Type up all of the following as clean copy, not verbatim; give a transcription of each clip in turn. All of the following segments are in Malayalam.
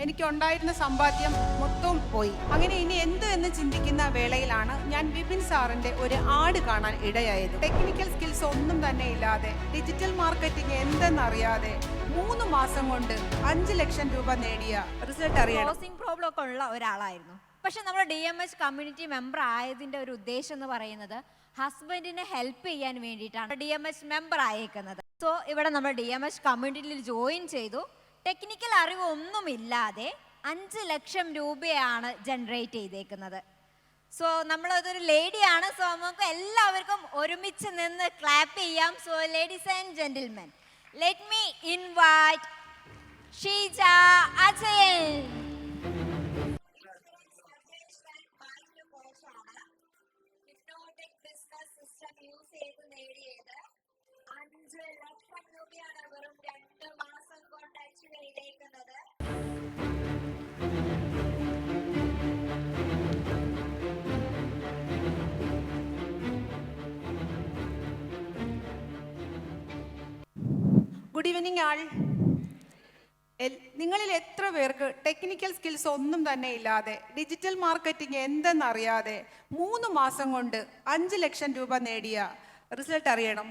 എനിക്കുണ്ടായിരുന്ന സമ്പാദ്യം മൊത്തവും പോയി. അങ്ങനെ ഇനി എന്ത് എന്ന് ചിന്തിക്കുന്ന വേളയിലാണ് ഞാൻ വിപിൻ സാറിന്റെ ഒരു ആഡ് കാണാൻ ഇടയായത്. ടെക്നിക്കൽ സ്കിൽസ് ഒന്നും തന്നെ ഇല്ലാതെ, ഡിജിറ്റൽ മാർക്കറ്റിംഗ് എന്തെന്നറിയാതെ 3 മാസം കൊണ്ട് 5 ലക്ഷം രൂപ നേടിയ റിസൾട്ട് അറിയാം. ക്ലോസിംഗ് പ്രോബ്ലം ഒക്കെ ഉള്ള ഒരാളായിരുന്നു. പക്ഷെ നമ്മൾ DMH കമ്മ്യൂണിറ്റി മെമ്പർ ആയതിന്റെ ഒരു ഉദ്ദേശം എന്ന് പറയുന്നത് ഹസ്ബൻഡിനെ ഹെൽപ്പ് ചെയ്യാൻ വേണ്ടിയിട്ടാണ് DMH മെമ്പർ ആയേക്കുന്നത്. സോ ഇവിടെ നമ്മൾ DMH കമ്മ്യൂണിറ്റിയിൽ ജോയിൻ ചെയ്തു. ടെക്നിക്കൽ അറിവ് ഒന്നുമില്ലാതെ 5 ലക്ഷം രൂപയാണ് ജനറേറ്റ് ചെയ്തേക്കുന്നത്. സോ നമ്മളതൊരു ലേഡിയാണ്. സോ നമുക്ക് എല്ലാവർക്കും ഒരുമിച്ച് നിന്ന് ക്ലാപ്പ് ചെയ്യാം. So ladies and gentlemen, let me invite Sheeja Ajayan. നേടിയത് 5 ലക്ഷം രൂപയാണ് വെറും 2 മാസം കൊണ്ട് അച്ചീവ് ചെയ്തേക്കുന്നത്. ഗുഡ് ഈവനിങ് ആൾ. നിങ്ങളിൽ എത്ര പേർക്ക് ടെക്നിക്കൽ സ്കിൽസ് ഒന്നും തന്നെ ഇല്ലാതെ, ഡിജിറ്റൽ മാർക്കറ്റിംഗ് എന്തെന്നറിയാതെ 3 മാസം കൊണ്ട് 5 ലക്ഷം രൂപ നേടിയ റിസൾട്ട് അറിയണം?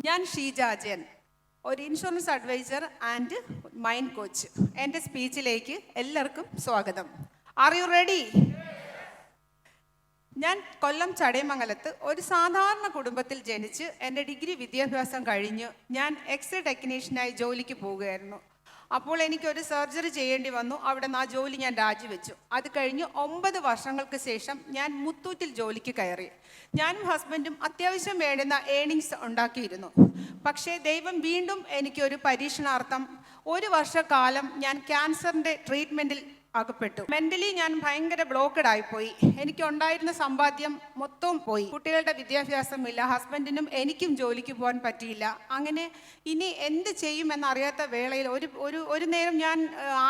ഞാൻ ഷീജ അജയൻ, ഒരു insurance adviser and mind coach. എൻ്റെ സ്പീച്ചിലേക്ക് എല്ലാവർക്കും സ്വാഗതം. Are you ready? ഞാൻ കൊല്ലം ചടയമംഗലത്ത് ഒരു സാധാരണ കുടുംബത്തിൽ ജനിച്ച് എൻ്റെ ഡിഗ്രി വിദ്യാഭ്യാസം കഴിഞ്ഞ് ഞാൻ എക്സ്റേ ടെക്നീഷ്യനായി ജോലിക്ക് പോവുകയായിരുന്നു. അപ്പോൾ എനിക്കൊരു സർജറി ചെയ്യേണ്ടി വന്നു. അവിടെ നിന്ന് ആ ജോലി ഞാൻ രാജിവെച്ചു. അത് കഴിഞ്ഞ് 9 വർഷങ്ങൾക്ക് ശേഷം ഞാൻ മുത്തൂറ്റിൽ ജോലിക്ക് കയറി. ഞാനും ഹസ്ബൻഡും അത്യാവശ്യം വേണ്ടുന്ന ഏണിങ്സ് ഉണ്ടാക്കിയിരുന്നു. പക്ഷേ ദൈവം വീണ്ടും എനിക്കൊരു പരീക്ഷണാർത്ഥം 1 വർഷക്കാലം ഞാൻ ക്യാൻസറിൻ്റെ ട്രീറ്റ്മെൻറ്റിൽ അകപ്പെട്ടു. മെൻ്റലി ഞാൻ ഭയങ്കര ബ്ലോക്കഡ് ആയിപ്പോയി. എനിക്കുണ്ടായിരുന്ന സമ്പാദ്യം മൊത്തവും പോയി. കുട്ടികളുടെ വിദ്യാഭ്യാസമില്ല, ഹസ്ബൻഡിനും എനിക്കും ജോലിക്ക് പോകാൻ പറ്റിയില്ല. അങ്ങനെ ഇനി എന്ത് ചെയ്യുമെന്നറിയാത്ത വേളയിൽ ഒരു നേരം ഞാൻ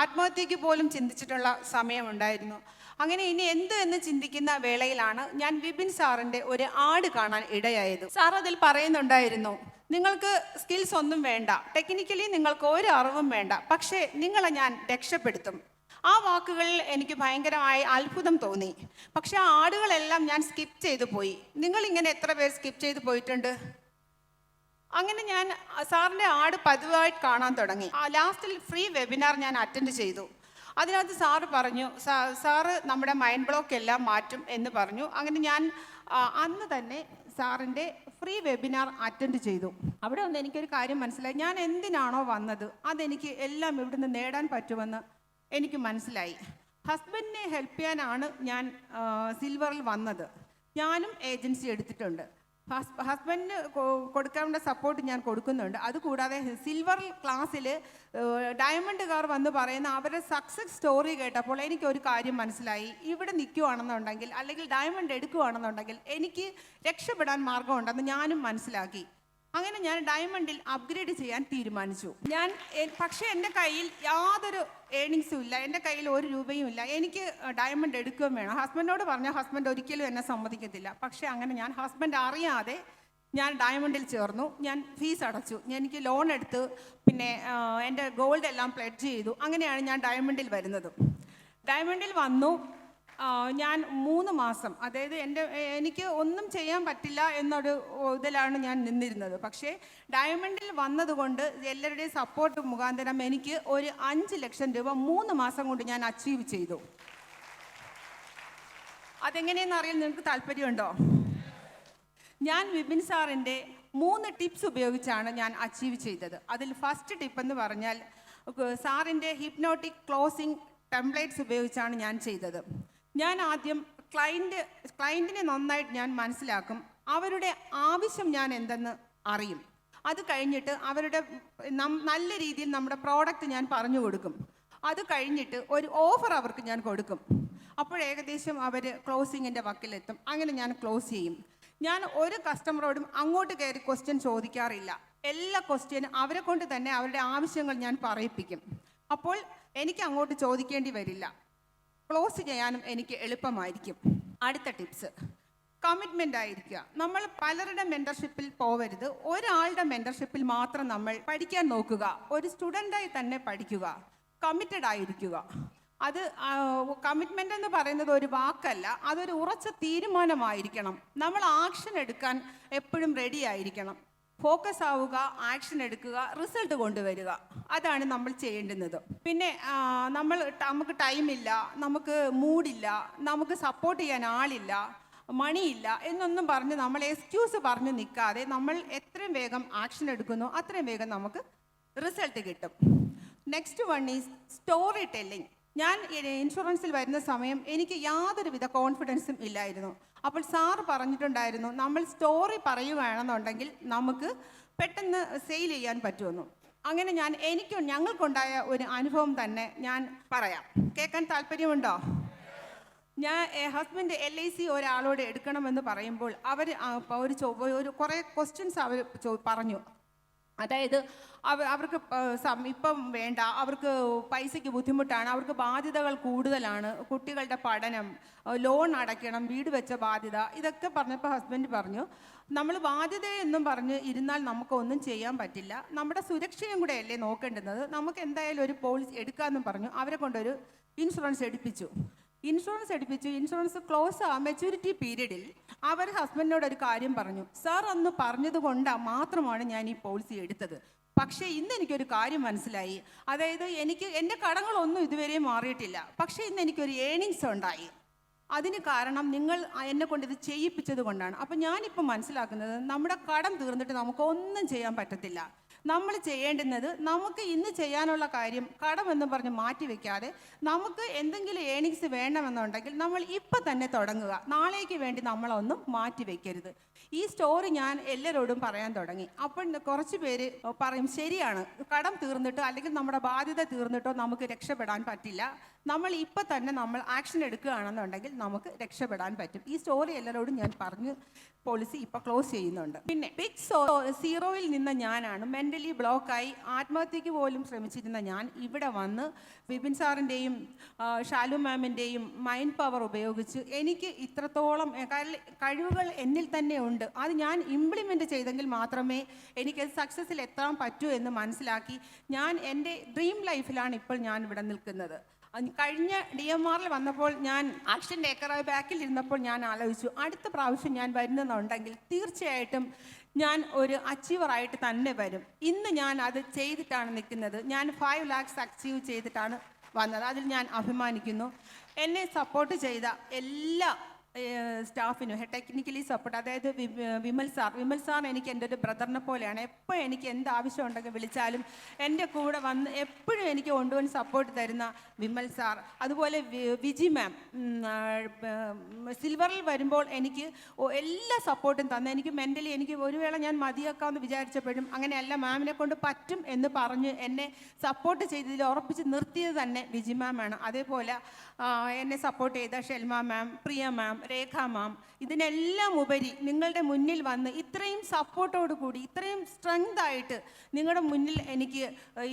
ആത്മഹത്യക്ക് പോലും ചിന്തിച്ചിട്ടുള്ള സമയമുണ്ടായിരുന്നു. അങ്ങനെ ഇനി എന്ത് എന്ന് ചിന്തിക്കുന്ന വേളയിലാണ് ഞാൻ വിപിൻ സാറിൻ്റെ ഒരു ആഡ് കാണാൻ ഇടയായത്. സാർ അതിൽ പറയുന്നുണ്ടായിരുന്നു, നിങ്ങൾക്ക് സ്കിൽസ് ഒന്നും വേണ്ട, ടെക്നിക്കലി നിങ്ങൾക്ക് ഒരു അറിവും വേണ്ട, പക്ഷേ നിങ്ങളെ ഞാൻ രക്ഷപ്പെടുത്തും. ആ വാക്കുകളിൽ എനിക്ക് ഭയങ്കരമായി അത്ഭുതം തോന്നി. പക്ഷെ ആ ആടുകളെല്ലാം ഞാൻ സ്കിപ്പ് ചെയ്തു പോയി. നിങ്ങളിങ്ങനെ എത്ര പേർ സ്കിപ്പ് ചെയ്ത് പോയിട്ടുണ്ട്? അങ്ങനെ ഞാൻ സാറിൻ്റെ ആട് പതിവായിട്ട് കാണാൻ തുടങ്ങി. ലാസ്റ്റിൽ ഫ്രീ വെബിനാർ ഞാൻ അറ്റൻഡ് ചെയ്തു. അതിനകത്ത് സാറ് പറഞ്ഞു, സാറ് നമ്മുടെ മൈൻഡ് ബ്ലോക്ക് എല്ലാം മാറ്റും എന്ന് പറഞ്ഞു. അങ്ങനെ ഞാൻ അന്ന് തന്നെ സാറിൻ്റെ ഫ്രീ വെബിനാർ അറ്റൻഡ് ചെയ്തു. അവിടെ ഒന്ന് എനിക്കൊരു കാര്യം മനസ്സിലായി. ഞാൻ എന്തിനാണോ വന്നത് അതെനിക്ക് എല്ലാം ഇവിടുന്ന് നേടാൻ പറ്റുമെന്ന് എനിക്ക് മനസ്സിലായി. ഹസ്ബൻഡിനെ ഹെൽപ്പ് ചെയ്യാനാണ് ഞാൻ സിൽവറിൽ വന്നത്. ഞാനും ഏജൻസി എടുത്തിട്ടുണ്ട്. ഹസ്ബൻഡിന് കൊടുക്കേണ്ട സപ്പോർട്ട് ഞാൻ കൊടുക്കുന്നുണ്ട്. അതുകൂടാതെ സിൽവർ ക്ലാസ്സിൽ ഡയമണ്ടുകാർ വന്ന് പറയുന്ന അവരുടെ സക്സസ് സ്റ്റോറി കേട്ടപ്പോൾ എനിക്കൊരു കാര്യം മനസ്സിലായി. ഇവിടെ നിൽക്കുകയാണെന്നുണ്ടെങ്കിൽ, അല്ലെങ്കിൽ ഡയമണ്ട് എടുക്കുകയാണെന്നുണ്ടെങ്കിൽ എനിക്ക് രക്ഷപ്പെടാൻ മാർഗമുണ്ടെന്ന് ഞാനും മനസ്സിലാക്കി. അങ്ങനെ ഞാൻ ഡയമണ്ടിൽ അപ്ഗ്രേഡ് ചെയ്യാൻ തീരുമാനിച്ചു. പക്ഷേ എൻ്റെ കയ്യിൽ യാതൊരു ഏണിങ്സും ഇല്ല, എൻ്റെ കയ്യിൽ 1 രൂപയും ഇല്ല. എനിക്ക് ഡയമണ്ട് എടുക്കുകയും വേണം. ഹസ്ബൻഡോട് പറഞ്ഞാൽ ഹസ്ബൻഡ് ഒരിക്കലും എന്നെ സമ്മതിക്കത്തില്ല. പക്ഷേ അങ്ങനെ ഞാൻ ഹസ്ബൻഡ് അറിയാതെ ഞാൻ ഡയമണ്ടിൽ ചേർന്നു. ഞാൻ ഫീസ് അടച്ചു, എനിക്ക് ലോൺ എടുത്ത്, പിന്നെ എൻ്റെ ഗോൾഡ് എല്ലാം പ്ലെഡ്ജ് ചെയ്തു. അങ്ങനെയാണ് ഞാൻ ഡയമണ്ടിൽ വരുന്നത്. ഡയമണ്ടിൽ വന്നു. ഞാൻ 3 മാസം, അതായത് എനിക്ക് ഒന്നും ചെയ്യാൻ പറ്റില്ല എന്നൊരു ഇതിലാണ് ഞാൻ നിന്നിരുന്നത്. പക്ഷേ ഡയമണ്ടിൽ വന്നതുകൊണ്ട് എല്ലാവരുടെയും സപ്പോർട്ട് മുഖാന്തരം എനിക്ക് ഒരു 5 ലക്ഷം രൂപ 3 മാസം കൊണ്ട് ഞാൻ അച്ചീവ് ചെയ്തു. അതെങ്ങനെയെന്ന് അറിയാൻ നിങ്ങൾക്ക് താല്പര്യമുണ്ടോ? ഞാൻ വിപിൻ സാറിൻ്റെ 3 ടിപ്സ് ഉപയോഗിച്ചാണ് ഞാൻ അച്ചീവ് ചെയ്തത്. അതിൽ ഫസ്റ്റ് ടിപ്പ് എന്ന് പറഞ്ഞാൽ സാറിൻ്റെ ഹിപ്നോട്ടിക് ക്ലോസിംഗ് ടെംപ്ലേറ്റ്സ് ഉപയോഗിച്ചാണ് ഞാൻ ചെയ്തത്. ഞാൻ ആദ്യം ക്ലയൻറ്റിനെ നന്നായിട്ട് ഞാൻ മനസ്സിലാക്കും. അവരുടെ ആവശ്യം ഞാൻ എന്തെന്ന് അറിയും. അത് കഴിഞ്ഞിട്ട് അവരുടെ നല്ല രീതിയിൽ നമ്മുടെ പ്രോഡക്റ്റ് ഞാൻ പറഞ്ഞു കൊടുക്കും. അത് കഴിഞ്ഞിട്ട് ഒരു ഓഫർ അവർക്ക് ഞാൻ കൊടുക്കും. അപ്പോൾ ഏകദേശം അവർ ക്ലോസിങ്ങിൻ്റെ വക്കിലെത്തും. അങ്ങനെ ഞാൻ ക്ലോസ് ചെയ്യും. ഞാൻ ഒരു കസ്റ്റമറോടും അങ്ങോട്ട് കയറി ക്വസ്റ്റ്യൻ ചോദിക്കാറില്ല. എല്ലാ ക്വസ്റ്റ്യനും അവരെ കൊണ്ട് തന്നെ അവരുടെ ആവശ്യങ്ങൾ ഞാൻ പറയിപ്പിക്കും. അപ്പോൾ എനിക്ക് അങ്ങോട്ട് ചോദിക്കേണ്ടി വരില്ല. ക്ലോസ് ചെയ്യാനും എനിക്ക് എളുപ്പമായിരിക്കും. അടുത്ത ടിപ്സ്, കമ്മിറ്റ്മെൻ്റ് ആയിരിക്കുക. നമ്മൾ പലരുടെ മെൻറ്റർഷിപ്പിൽ പോവരുത്. ഒരാളുടെ മെൻറ്റർഷിപ്പിൽ മാത്രം നമ്മൾ പഠിക്കാൻ നോക്കുക. ഒരു സ്റ്റുഡൻ്റായി തന്നെ പഠിക്കുക. കമ്മിറ്റഡ് ആയിരിക്കുക. അത് കമ്മിറ്റ്മെൻ്റ് എന്ന് പറയുന്നത് ഒരു വാക്കല്ല, അതൊരു ഉറച്ച തീരുമാനമായിരിക്കണം. നമ്മൾ ആക്ഷൻ എടുക്കാൻ എപ്പോഴും റെഡി ആയിരിക്കണം. ഫോക്കസ് ആവുക, ആക്ഷൻ എടുക്കുക, റിസൾട്ട് കൊണ്ടുവരിക, അതാണ് നമ്മൾ ചെയ്യേണ്ടുന്നത്. പിന്നെ നമുക്ക് ടൈമില്ല, നമുക്ക് മൂഡില്ല, നമുക്ക് സപ്പോർട്ട് ചെയ്യാൻ ആളില്ല, മണിയില്ല എന്നൊന്നും പറഞ്ഞ് നമ്മൾ എക്സ്ക്യൂസ് പറഞ്ഞ് നിൽക്കാതെ നമ്മൾ എത്രയും വേഗം ആക്ഷൻ എടുക്കുന്നു അത്രയും വേഗം നമുക്ക് റിസൾട്ട് കിട്ടും. Next one is story telling. ഞാൻ ഇൻഷുറൻസിൽ വരുന്ന സമയം എനിക്ക് യാതൊരുവിധ കോൺഫിഡൻസും ഇല്ലായിരുന്നു. അപ്പോൾ സാറ് പറഞ്ഞിട്ടുണ്ടായിരുന്നു, നമ്മൾ സ്റ്റോറി പറയുകയാണെന്നുണ്ടെങ്കിൽ നമുക്ക് പെട്ടെന്ന് സെയിൽ ചെയ്യാൻ പറ്റുമെന്നു. അങ്ങനെ ഞങ്ങൾക്കുണ്ടായ ഒരു അനുഭവം തന്നെ ഞാൻ പറയാം. കേൾക്കാൻ താല്പര്യമുണ്ടോ? ഞാൻ ഹസ്ബൻഡ് LIC ഒരാളോട് എടുക്കണമെന്ന് പറയുമ്പോൾ അവർ ഒരു കുറേ ക്വസ്റ്റ്യൻസ് അവർ പറഞ്ഞു. അതായത് അവർക്ക് ഇപ്പം വേണ്ട, അവർക്ക് പൈസയ്ക്ക് ബുദ്ധിമുട്ടാണ്, അവർക്ക് ബാധ്യതകൾ കൂടുതലാണ്, കുട്ടികളുടെ പഠനം, ലോൺ അടയ്ക്കണം, വീട് വെച്ച ബാധ്യത, ഇതൊക്കെ പറഞ്ഞപ്പോൾ ഹസ്ബൻഡ് പറഞ്ഞു, നമ്മൾ ബാധ്യതയെന്നും പറഞ്ഞ് ഇരുന്നാൽ നമുക്കൊന്നും ചെയ്യാൻ പറ്റില്ല, നമ്മുടെ സുരക്ഷയും കൂടെ അല്ലേ നോക്കേണ്ടുന്നത്, നമുക്ക് എന്തായാലും ഒരു പോളിസി എടുക്കാമെന്നും പറഞ്ഞു. അവരെ കൊണ്ടൊരു ഇൻഷുറൻസ് എടുപ്പിച്ചു. ഇൻഷുറൻസ് ക്ലോസ് മെച്യൂരിറ്റി പീരീഡിൽ അവർ ഹസ്ബൻഡിനോട് ഒരു കാര്യം പറഞ്ഞു, സാർ അന്ന് പറഞ്ഞത് കൊണ്ട് മാത്രമാണ് ഞാൻ ഈ പോളിസി എടുത്തത്. പക്ഷേ ഇന്ന് എനിക്കൊരു കാര്യം മനസ്സിലായി, അതായത് എൻ്റെ കടങ്ങളൊന്നും ഇതുവരെ മാറിയിട്ടില്ല, പക്ഷേ ഇന്ന് എനിക്കൊരു ഏണിങ്സ് ഉണ്ടായി. അതിന് കാരണം നിങ്ങൾ എന്നെ കൊണ്ട് ഇത് ചെയ്യിപ്പിച്ചത് കൊണ്ടാണ്. അപ്പം ഞാനിപ്പോൾ മനസ്സിലാക്കുന്നത്, നമ്മുടെ കടം തീർന്നിട്ട് നമുക്കൊന്നും ചെയ്യാൻ പറ്റത്തില്ല. നമ്മൾ ചെയ്യേണ്ടുന്നത്, നമുക്ക് ഇന്ന് ചെയ്യാനുള്ള കാര്യം കടമെന്ന് പറഞ്ഞ് മാറ്റി വെക്കാതെ നമുക്ക് എന്തെങ്കിലും ഏണിങ്സ് വേണമെന്നുണ്ടെങ്കിൽ നമ്മൾ ഇപ്പം തന്നെ തുടങ്ങുക. നാളേക്ക് വേണ്ടി നമ്മളൊന്നും മാറ്റി വെക്കരുത്. ഈ സ്റ്റോറി ഞാൻ എല്ലാവരോടും പറയാൻ തുടങ്ങി. അപ്പോൾ കുറച്ച് പേര് പറയും, ശരിയാണ്, കടം തീർന്നിട്ടോ അല്ലെങ്കിൽ നമ്മുടെ ബാധ്യത തീർന്നിട്ടോ നമുക്ക് രക്ഷപ്പെടാൻ പറ്റില്ല, നമ്മൾ ഇപ്പം തന്നെ നമ്മൾ ആക്ഷൻ എടുക്കുകയാണെന്നുണ്ടെങ്കിൽ നമുക്ക് രക്ഷപ്പെടാൻ പറ്റും. ഈ സ്റ്റോറി എല്ലാവരോടും ഞാൻ പറഞ്ഞ് പോളിസി ഇപ്പോൾ ക്ലോസ് ചെയ്യുന്നുണ്ട്. പിന്നെ ബിഗ് സീറോയിൽ നിന്ന ഞാനാണ് മെൻ്റലി ബ്ലോക്കായി ആത്മഹത്യക്ക് പോലും ശ്രമിച്ചിരുന്ന ഞാൻ ഇവിടെ വന്ന് വിപിൻ സാറിൻ്റെയും ഷാലു മാമിൻ്റെയും മൈൻഡ് പവർ ഉപയോഗിച്ച് എനിക്ക് ഇത്രത്തോളം കഴിവുകൾ എന്നിൽ തന്നെ ഉണ്ട്. അത് ഞാൻ ഇംപ്ലിമെൻ്റ് ചെയ്തെങ്കിൽ മാത്രമേ എനിക്ക് സക്സസ്സിൽ എത്താൻ പറ്റൂ എന്ന് മനസ്സിലാക്കി ഞാൻ എൻ്റെ ഡ്രീം ലൈഫിലാണ് ഇപ്പോൾ ഞാൻ ഇവിടെ നിൽക്കുന്നത്. കഴിഞ്ഞ DMRൽ വന്നപ്പോൾ ഞാൻ ആക്ഷൻ ടേക്കറായി ബാക്കിൽ ഇരുന്നപ്പോൾ ഞാൻ ആലോചിച്ചു, അടുത്ത പ്രാവശ്യം ഞാൻ വരുന്നെന്നുണ്ടെങ്കിൽ തീർച്ചയായിട്ടും ഞാൻ ഒരു അച്ചീവറായിട്ട് തന്നെ വരും. ഇന്ന് ഞാൻ അത് ചെയ്തിട്ടാണ് നിൽക്കുന്നത്. ഞാൻ 5 lakhs അച്ചീവ് ചെയ്തിട്ടാണ് വന്നത്. അതിൽ ഞാൻ അഭിമാനിക്കുന്നു. എന്നെ സപ്പോർട്ട് ചെയ്ത എല്ലാ സ്റ്റാഫിനും, ടെക്നിക്കലി സപ്പോർട്ട്, അതായത് വിമൽ സാർ എനിക്ക് എൻ്റെ ഒരു ബ്രദറിനെ പോലെയാണ്. എപ്പോൾ എനിക്ക് എന്ത് ആവശ്യം ഉണ്ടെങ്കിൽ വിളിച്ചാലും എൻ്റെ കൂടെ വന്ന് എപ്പോഴും എനിക്ക് കൊണ്ടുവന്ന് സപ്പോർട്ട് തരുന്ന വിമൽ സാർ. അതുപോലെ വിജി മാം സിൽവറിൽ വരുമ്പോൾ എനിക്ക് എല്ലാ സപ്പോർട്ടും തന്നു. എനിക്ക് മെൻ്റലി എനിക്ക് ഒരു വേള ഞാൻ മതിയാക്കാമെന്ന് വിചാരിച്ചപ്പോഴും അങ്ങനെയല്ല, മാമിനെ കൊണ്ട് പറ്റും എന്ന് പറഞ്ഞ് എന്നെ സപ്പോർട്ട് ചെയ്തതിൽ ഉറപ്പിച്ച് നിർത്തിയത് തന്നെ വിജി മാമാണ്. അതേപോലെ എന്നെ സപ്പോർട്ട് ചെയ്ത ഷെൽമ മാം, പ്രിയ മാം, രേഖ മാം, ഇതിനെല്ലാം ഉപരി നിങ്ങളുടെ മുന്നിൽ വന്ന് ഇത്രയും സപ്പോർട്ടോട് കൂടി ഇത്രയും സ്ട്രെങ്ത് ആയിട്ട് നിങ്ങളുടെ മുന്നിൽ എനിക്ക്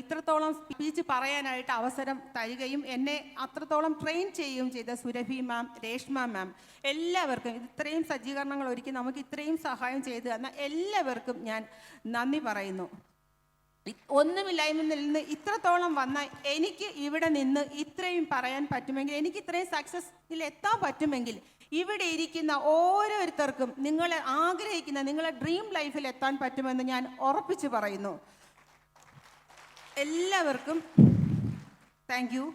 ഇത്രത്തോളം സ്പീച്ച് പറയാനായിട്ട് അവസരം തരികയും എന്നെ അത്രത്തോളം ട്രെയിൻ ചെയ്യുകയും ചെയ്ത സുരഭി മാം, രേഷ്മ മാം, എല്ലാവർക്കും ഇത്രയും സജ്ജീകരണങ്ങൾ ഒരുക്കി നമുക്ക് ഇത്രയും സഹായം ചെയ്തു തന്ന എല്ലാവർക്കും ഞാൻ നന്ദി പറയുന്നു. ഒന്നുമില്ലായ്മയിൽ നിന്ന് ഇത്രത്തോളം വന്ന എനിക്ക് ഇവിടെ നിന്ന് ഇത്രയും പറയാൻ പറ്റുമെങ്കിൽ, എനിക്ക് ഇത്രയും സക്സസ്സിൽ എത്താൻ പറ്റുമെങ്കിൽ, ഇവിടെ ഇരിക്കുന്ന ഓരോരുത്തർക്കും നിങ്ങൾ ആഗ്രഹിക്കുന്ന നിങ്ങളെ ഡ്രീം ലൈഫിൽ എത്താൻ പറ്റുമെന്ന് ഞാൻ ഉറപ്പിച്ചു പറയുന്നു. എല്ലാവർക്കും താങ്ക് യു.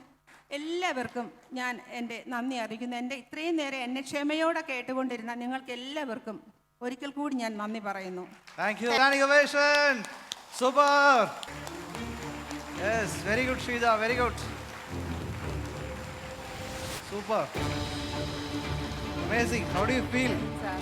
എല്ലാവർക്കും ഞാൻ എൻ്റെ നന്ദി അറിയിക്കുന്നു. എൻ്റെ ഇത്രയും നേരം എന്നെ ക്ഷമയോടെ കേട്ടുകൊണ്ടിരുന്ന നിങ്ങൾക്ക് എല്ലാവർക്കും ഒരിക്കൽ കൂടി ഞാൻ നന്ദി പറയുന്നു. Super. Yes, very good, Shrida. Very good. Super. Amazing. How do you feel? Sir,